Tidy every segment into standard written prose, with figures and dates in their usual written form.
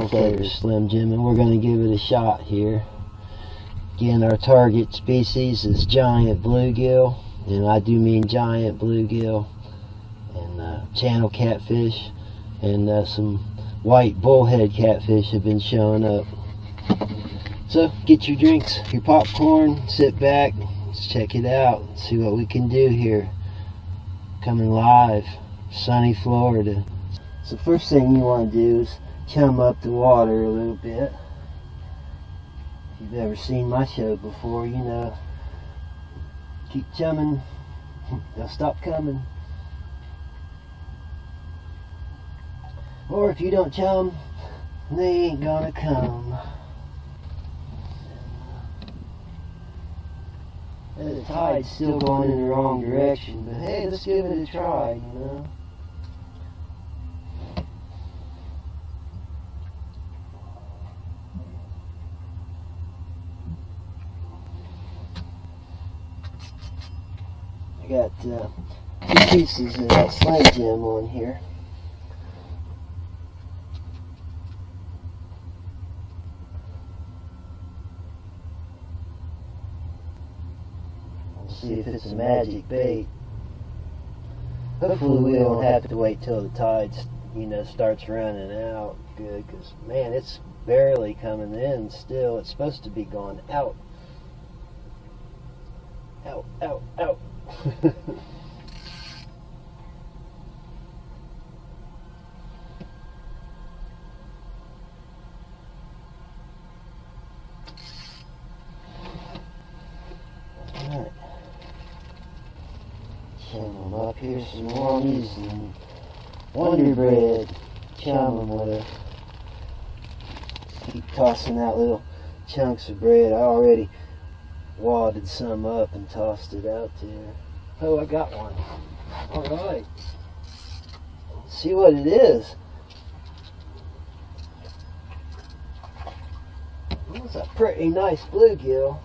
Okay, Slim Jim, and we're going to give it a shot here. Again, our target species is giant bluegill, and I do mean giant bluegill, and channel catfish, and some white bullhead catfish have been showing up. So get your drinks, your popcorn, sit back, let's check it out, see what we can do here. Coming live, sunny Florida. So first thing you want to do is chum up the water a little bit. If you've ever seen my show before, you know, keep chumming, they'll stop coming. Or if you don't chum, they ain't gonna come. The tide's still going in the wrong direction, but hey, let's give it a try, you know. I got 2 pieces of that Slim Jim on here. We'll see if it's a magic bait. Hopefully we don't have to wait till the tide, you know, starts running out good, because man, it's barely coming in still. It's supposed to be going out. Out, out, out. Alright. Chum them up here some more. I'm using Wonder Bread. Chum them with it. Keep tossing out little chunks of bread. I already wadded some up and tossed it out there. Oh, I got one. Alright. Let's see what it is. That's a pretty nice bluegill.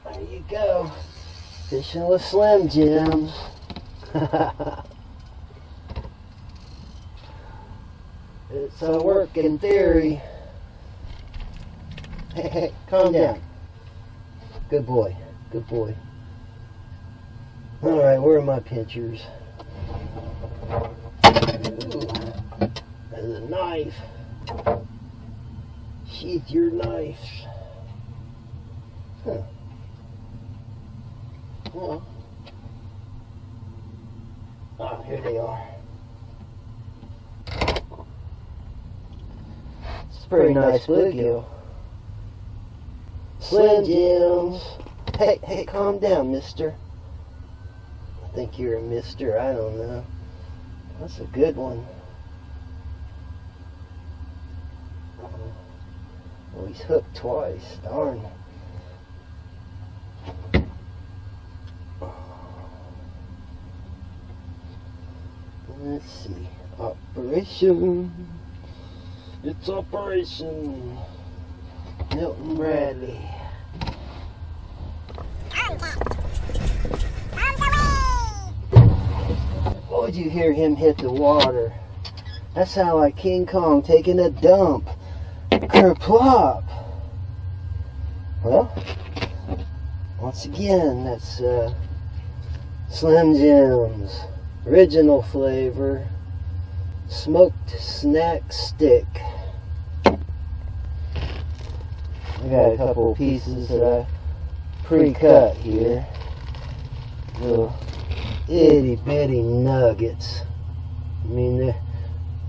There you go. Fishing with Slim Jims. It's a working theory. Hey, hey, calm down. Good boy, good boy. Alright, where are my pinchers? Ooh, there's a knife. Sheath your knife. Huh. Well. Oh, here they are. It's a pretty nice bluegill. Slim Jims. Hey, hey, calm down, mister. I think you're a mister, I don't know. That's a good one. Oh, he's hooked twice, darn. Let's see. Operation. It's Operation Milton Bradley. Oh, did you hear him hit the water? That sounded like King Kong taking a dump. Kerplop. Well, once again, that's Slim Jims. Original flavor. Smoked snack stick. I got a couple of pieces that I pre-cut here. Little itty bitty nuggets. I mean,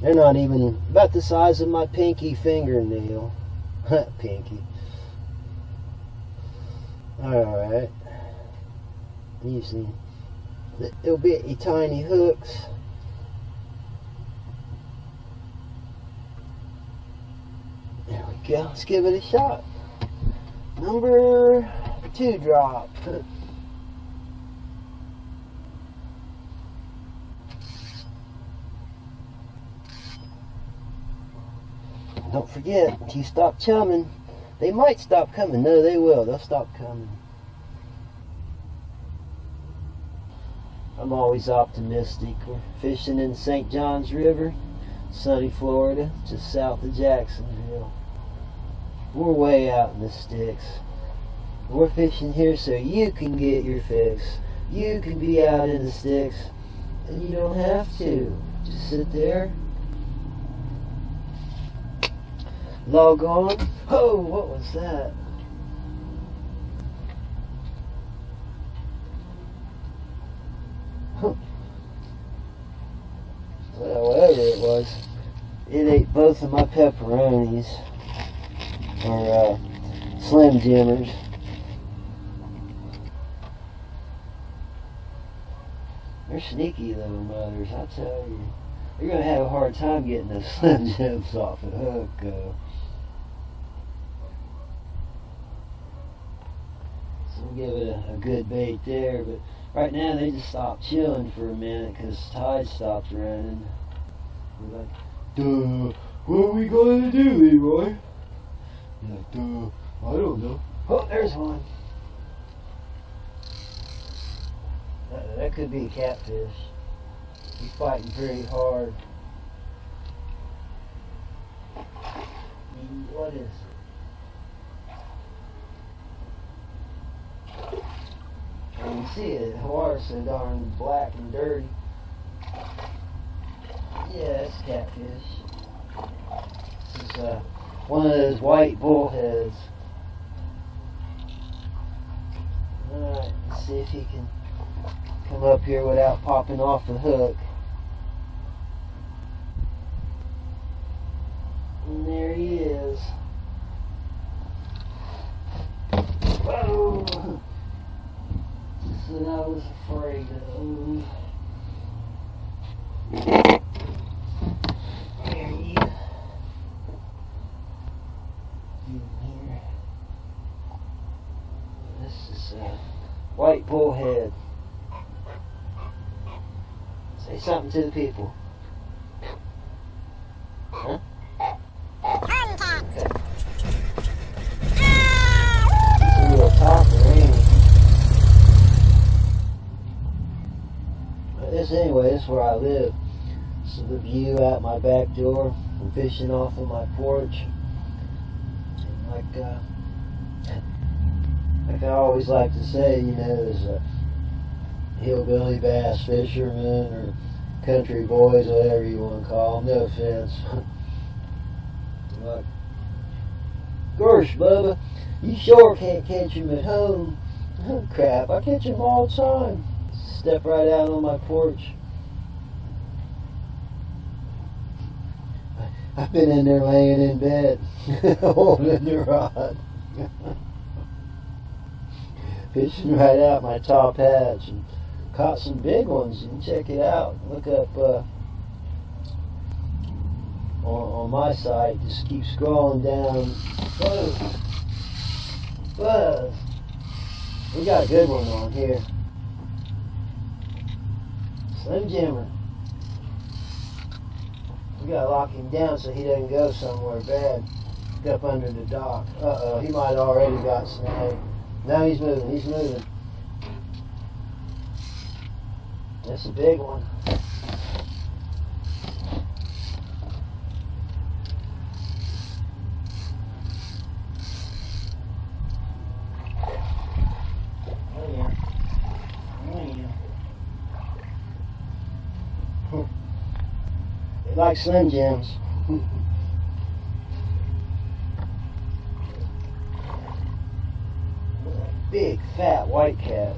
they're not even about the size of my pinky fingernail. Pinky. Alright. Using the little bitty tiny hooks. There we go. Let's give it a shot. Number 2 drop. Don't forget, if you stop chumming, they might stop coming. No, they will. They'll stop coming. I'm always optimistic. We're fishing in St. Johns River. sunny Florida, just south of Jacksonville. We're way out in the sticks. We're fishing here so you can get your fix. You can be out in the sticks, and you don't have to. Just sit there, log on. Oh, what was that? Well, whatever it was, it ate both of my pepperonis, or Slim Jimmers. They're sneaky little mothers, I tell you. You're going to have a hard time getting those Slim Jims off a hook. So we'll give it a good bait there, but right now they just stopped chilling for a minute because tide stopped running. We're like, duh, what are we going to do, Leroy? You're like, duh, I don't know. Oh, there's one. That could be a catfish. He's fighting pretty hard. What is it? You can see it. The water's so darn black and dirty. Yeah, it's catfish. This is one of those white bullheads. Alright, let's see if he can come up here without popping off the hook. And there he is. Whoa! That's what I was afraid of. There you go. Here. This is a white bullhead. Say something to the people. Huh? Okay. It's a little topper, ain't it? But this, anyway, this is where I live. This is the view out my back door. I'm fishing off of my porch. And like I always like to say, you know, there's a hillbilly bass fishermen or country boys, whatever you want to call them. No offense. Like, gosh, Bubba, you sure can't catch him at home. Oh, crap, I catch him all the time. Step right out on my porch. I've been in there laying in bed, holding the rod. Fishing right out my top hatch and caught some big ones. You can check it out. Look up on my site. Just keep scrolling down. Buzz. Buzz. We got a good one on here. Slim Jimmer. We gotta lock him down so he doesn't go somewhere bad. Up under the dock. Uh-oh, he might have already got snagged. Now he's moving, he's moving. That's a big one. Oh yeah. Oh yeah. They like Slim Jims. Big fat white cat.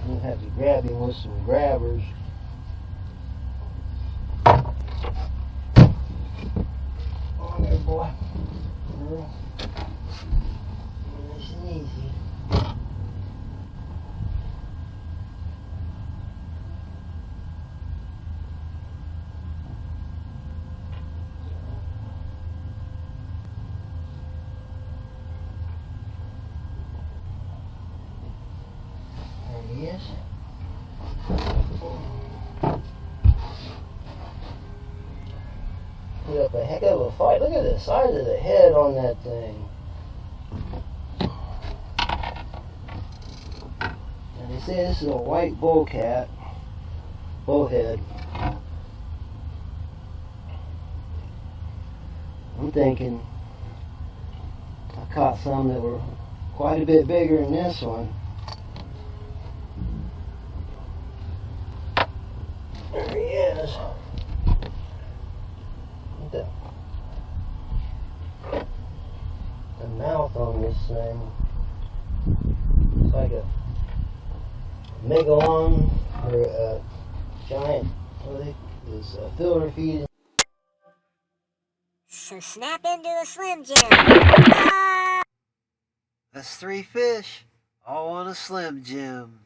We'll have to grab him with some grabbers. Oh, there, boy. Girl. Nice and easy. Yes. Put up a heck of a fight. Look at the size of the head on that thing. say, this is a white bullhead. I'm thinking I caught some that were quite a bit bigger than this one. There he is. The mouth on this thing. It's like a megalon or a giant, this filter feed. So snap into a Slim Jim. Ah! That's 3 fish, all on a Slim Jim.